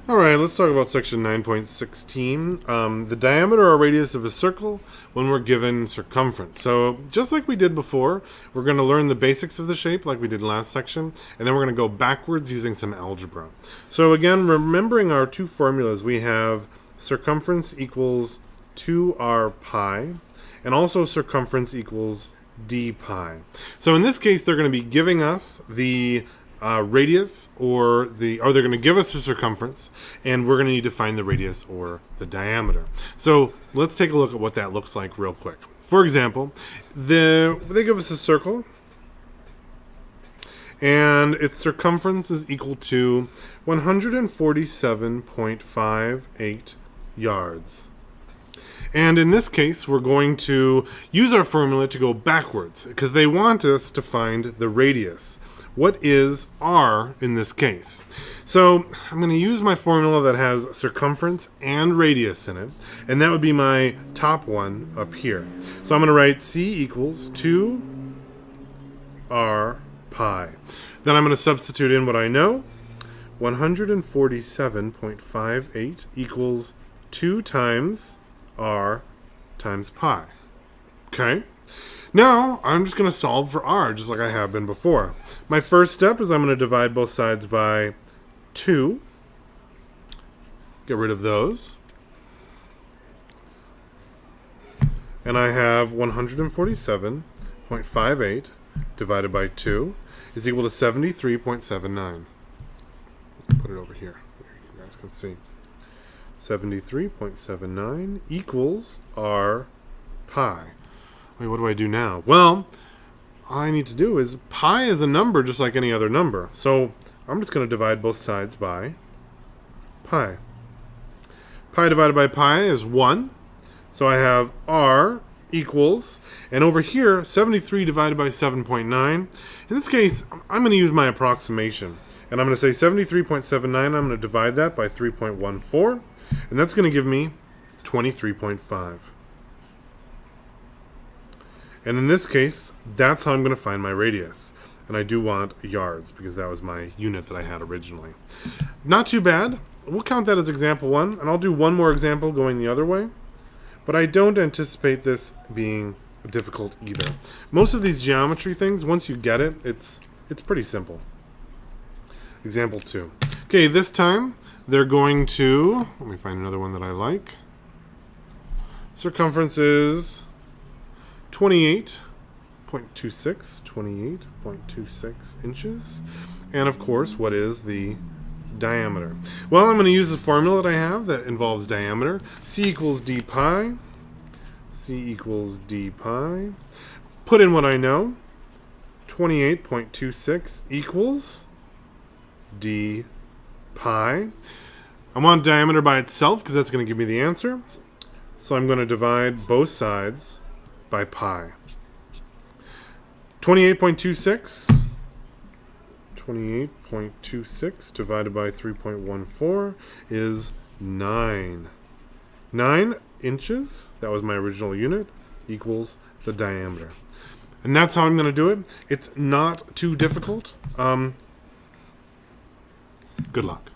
All right, let's talk about section 9.16, the diameter or radius of a circle when we're given circumference. So just like we did before, we're going to learn the basics of the shape like we did last section, and then we're going to go backwards using some algebra. So again, remembering our two formulas, we have circumference equals 2r pi, and also circumference equals d pi. So in this case, they're going to be giving us the radius or they're going to give us the circumference, and we're going to need to find the radius or the diameter. So let's take a look at what that looks like real quick. For example, they give us a circle, and its circumference is equal to 147.58 yards. And in this case, we're going to use our formula to go backwards because they want us to find the radius. What is r in this case? So I'm going to use my formula that has circumference and radius in it, and that would be my top one up here. So I'm going to write c equals 2r pi. Then I'm going to substitute in what I know. 147.58 equals 2 times r times pi. Okay? Now, I'm just going to solve for r, just like I have been before. My first step is I'm going to divide both sides by 2. Get rid of those. And I have 147.58 divided by 2 is equal to 73.79. Put it over here. You guys can see. 73.79 equals r pi. Wait, what do I do now? Well, all I need to do is pi is a number just like any other number. So I'm just going to divide both sides by pi. Pi divided by pi is 1. So I have r equals, and over here, 73 divided by 7.9. In this case, I'm going to use my approximation. And I'm going to say 73.79. I'm going to divide that by 3.14. And that's going to give me 23.5. And in this case, that's how I'm going to find my radius. And I do want yards because that was my unit that I had originally. Not too bad. We'll count that as example 1. And I'll do one more example going the other way. But I don't anticipate this being difficult either. Most of these geometry things, once you get it, it's pretty simple. Example 2. Okay, this time they're going to, let me find another one that I like. Circumference is 28.26 inches. And of course, what is the diameter? Well, I'm going to use the formula that I have that involves diameter. C equals d pi. C equals d pi. Put in what I know. 28.26 equals d pi. I want diameter by itself because that's going to give me the answer. So I'm going to divide both sides by pi. 28.26 divided by 3.14 is 9. 9 inches, that was my original unit, equals the diameter. And that's how I'm going to do it. It's not too difficult. Good luck.